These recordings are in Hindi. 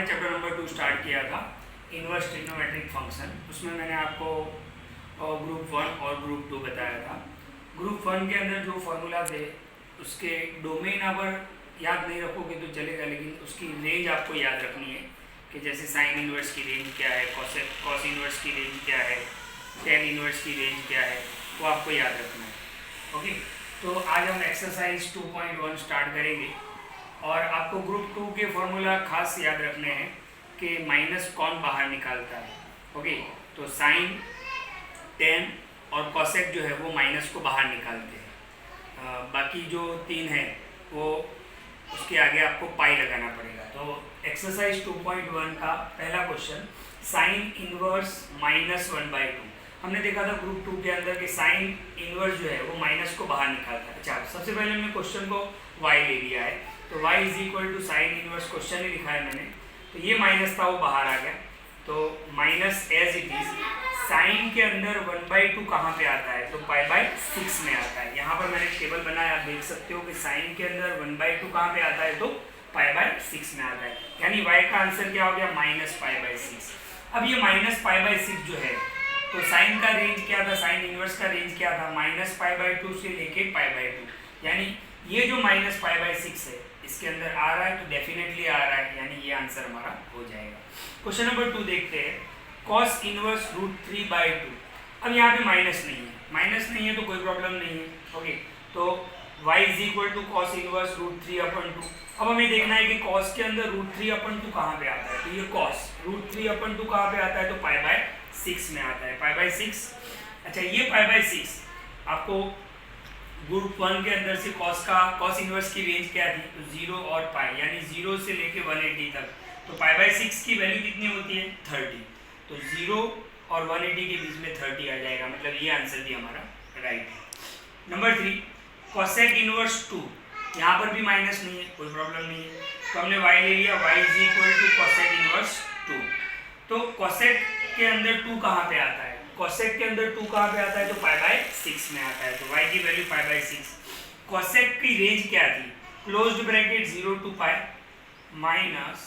हमने चैप्टर नंबर 2 स्टार्ट किया था इनवर्स ट्रिग्नोमेट्रिक फंक्शन। उसमें मैंने आपको ग्रुप 1 और ग्रुप 2 बताया था। ग्रुप 1 के अंदर जो फॉर्मूला थे उसके डोमेन अगर याद नहीं रखोगे तो चलेगा, लेकिन उसकी रेंज आपको याद रखनी है कि जैसे साइन इनवर्स की रेंज क्या है, कॉस इनवर्स की रेंज क्या है, टेन इनवर्स की रेंज क्या है, वो आपको याद रखना है। ओके, तो आज हम एक्सरसाइज 2.1 स्टार्ट करेंगे और आपको ग्रुप 2 के फॉर्मूला खास याद रखने हैं कि माइनस कौन बाहर निकालता है। ओके, तो साइन, टेन और कॉसेक जो है वो माइनस को बाहर निकालते हैं। बाकी जो तीन है वो उसके आगे आपको पाई लगाना पड़ेगा। तो एक्सरसाइज 2.1 का पहला क्वेश्चन, साइन इनवर्स -1/2। हमने देखा था ग्रुप 2 के अंदर कि साइन इनवर्स जो है वो माइनस को बाहर निकालता है। अच्छा, सबसे पहले हमने क्वेश्चन को y ले लिया है, तो y = साइन इनवर्स, क्वेश्चन ही लिखा है मैंने, तो ये माइनस था वो बाहर आ गया, तो minus as it is. Sine के अंदर 1/2 कहाँ पे आता है, तो π/6 में आता है। यहाँ पर मैंने टेबल बनाया, आप देख सकते हो कि साइन के अंदर 1/2 कहाँ पे आता है, तो π/6 में आता है। यानी y का आंसर क्या हो गया, -π/6। अब ये -π/6 जो है, तो साइन का रेंज क्या था, साइन इनवर्स का रेंज क्या था, -π/2 से लेके π/2। यानी ये जो -π/6 है इसके अंदर आ रहा है, तो डेफिनेटली आ रहा है, यानी ये आंसर हमारा हो जाएगा। क्वेश्चन नंबर 2 देखते हैं, cos इनवर्स √3/2। अब यहाँ पे माइनस नहीं है तो कोई प्रॉब्लम नहीं है। ओके, तो y = cos इनवर्स √3/2। अब हमें देखना है कि cos के अंदर √3/2 कहाँ पे आता है, तो ये cos √3/2 कहाँ पे आता है, तो π/6 में आता है, π/6। अच्छा, ये π/6 आपको ग्रुप 1 के अंदर से cos इनवर्स की रेंज क्या थी, तो 0 और π, यानी 0 से लेके 180 तक, तो π/6 की वैल्यू कितनी होती है, 30। तो 0 और 180 के बीच में 30 आ जाएगा, मतलब ये आंसर भी हमारा राइट है। Number 3, cosec inverse 2। यहाँ पर भी माइनस नहीं है, कोई प्रॉब्लम नहीं है, तो हमने y ले लिया, y = cosec इनवर्स 2। तो cosec के अंदर 2 कहाँ पे आता है, cosec के अंदर 2 कहाँ पे आता है, तो π/6 में आता है, तो y की वैल्यू π/6। cosec की रेंज क्या थी, क्लोज्ड ब्रैकेट 0 to π माइनस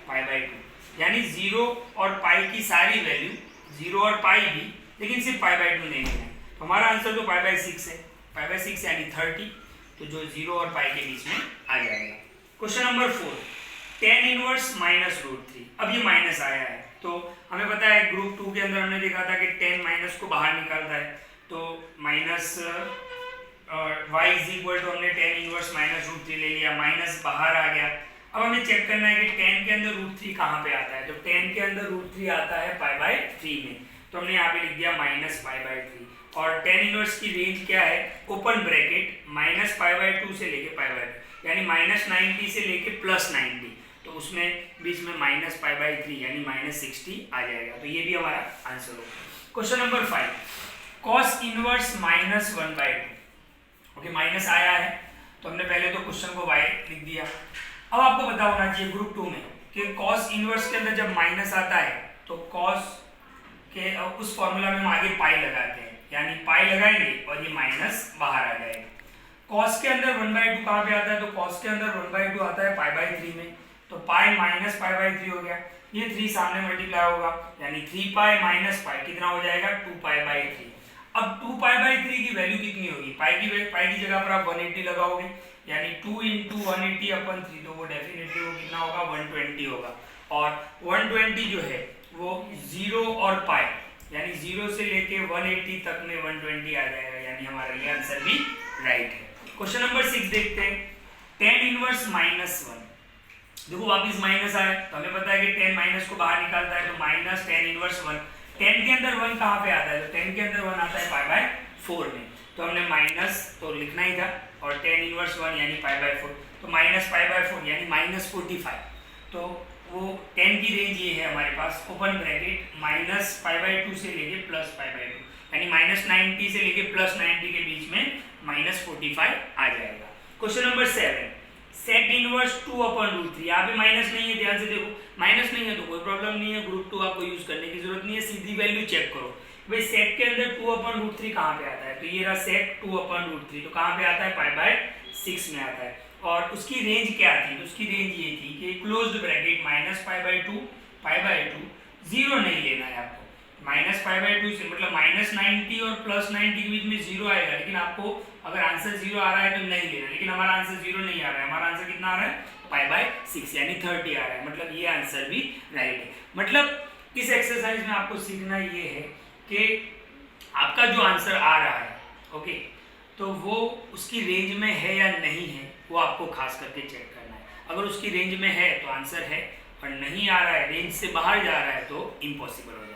π/2, यानी 0 और π की सारी वैल्यू, 0 और π भी, लेकिन सिर्फ π/2 नहीं है, तो हमारा आंसर तो π/6 है, π/6 यानी 30, तो जो 0 और π के बीच में आ जाएगा। Question number 4, tan inverse -√3। अब ये माइनस आया है, तो हमें पता है ग्रुप 2 के अंदर हमने देखा था कि tan माइनस को बाहर निकालता है, तो माइनस y = हमने tan इनवर्स -√3 ले लिया, माइनस बाहर आ गया। अब हमें चेक करना है कि tan के अंदर √3 कहाँ पे आता है, तो tan के अंदर √3 आता है π/3 में, तो हमने यहाँ पे लिख दिया -π/3। और tan इनवर्स की रेंज क्या है, ओपन ब्रैकेट -π/2 से लेके π/2, यानी -90 से लेके +90, तो उसमें बीच में -π/3 यानी -60 आ जाएगा, तो ये भी हमारा आंसर होगा। Question number 5, cos inverse -1/2। Okay, minus आया है, तो हमने पहले तो क्वेश्चन को y लिख दिया। अब आपको पता होना चाहिए ग्रुप 2 में कि cos इनवर्स के अंदर जब माइनस आता है तो cos के उस फॉर्मूला में हम आगे पाई लगाते हैं, यानी पाई लगाएंगे और ये माइनस बाहर आ जाएगा। cos के अंदर 1/2 कहाँ पे आता है, तो cos के अंदर 1/2 आता है π/3 में, तो पाई माइनस π/3 हो गया, ये 3 सामने मल्टीप्लाई होगा, यानी 3π - π कितना हो जाएगा, 2π/3। अब 2π/3 की वैल्यू कितनी होगी, पाई की जगह पर आप 180 लगाओगे, यानी 2 × 180/3, तो वो डेफिनेटली वो कितना होगा, 120 होगा। और 120 जो है वो 0 और π, यानी 0 से लेके 180 तक में 120 आ जाएगा, यानी हमारा ये आंसर भी राइट है। क्वेश्चन नंबर 6 देखते हैं, tan इनवर्स -1। देखो वापिस माइनस आया, तो हमें पता है कि tan माइनस को बाहर निकालता है, तो माइनस tan इनवर्स 1। tan के अंदर 1 कहाँ पे आता है, तो tan के अंदर 1 आता है π/4 में, तो हमने माइनस तो लिखना ही था, और tan इनवर्स 1 यानी π/4, तो -π/4 यानी -45। तो वो tan की रेंज ये है हमारे पास, ओपन ब्रैकेट -π/2 से लेके +π/2, यानी -90 से लेके +90 के बीच में -45 आ जाएगा। Question number 7, sec inverse 2/√3। यहाँ पे माइनस नहीं है, ध्यान से देखो, माइनस नहीं है तो कोई प्रॉब्लम नहीं है, ग्रुप 2 आपको यूज करने की जरूरत नहीं है, सीधी वैल्यू चेक करो भाई, सेक के अंदर 2/√3 कहाँ पे आता है, तो ये रहा सेक 2/√3, तो कहाँ पे आता है, π/6 में आता है। और उसकी रेंज क्या थी, तो उसकी रेंज ये थी कि क्लोज्ड ब्रैकेट -π/2 जीरो नहीं लेना है आपको। -π/2 से मतलब -90 और +90 के बीच में जीरो आएगा, लेकिन आपको अगर आंसर जीरो आ रहा है तो नहीं लेना, लेकिन हमारा आंसर जीरो नहीं आ रहा है, हमारा आंसर कितना आ रहा है π/6 यानी 30 आ रहा है, मतलब ये आंसर भी राइट है। मतलब इस एक्सरसाइज में आपको सीखना ये है कि आपका जो आंसर आ रहा है ओके, तो वो उसकी रेंज में है या नहीं है, वो आपको खास करके चेक करना है। अगर उसकी रेंज में है तो आंसर है, और नहीं आ रहा है, रेंज से बाहर जा रहा है तो इम्पॉसिबल हो जाएगा।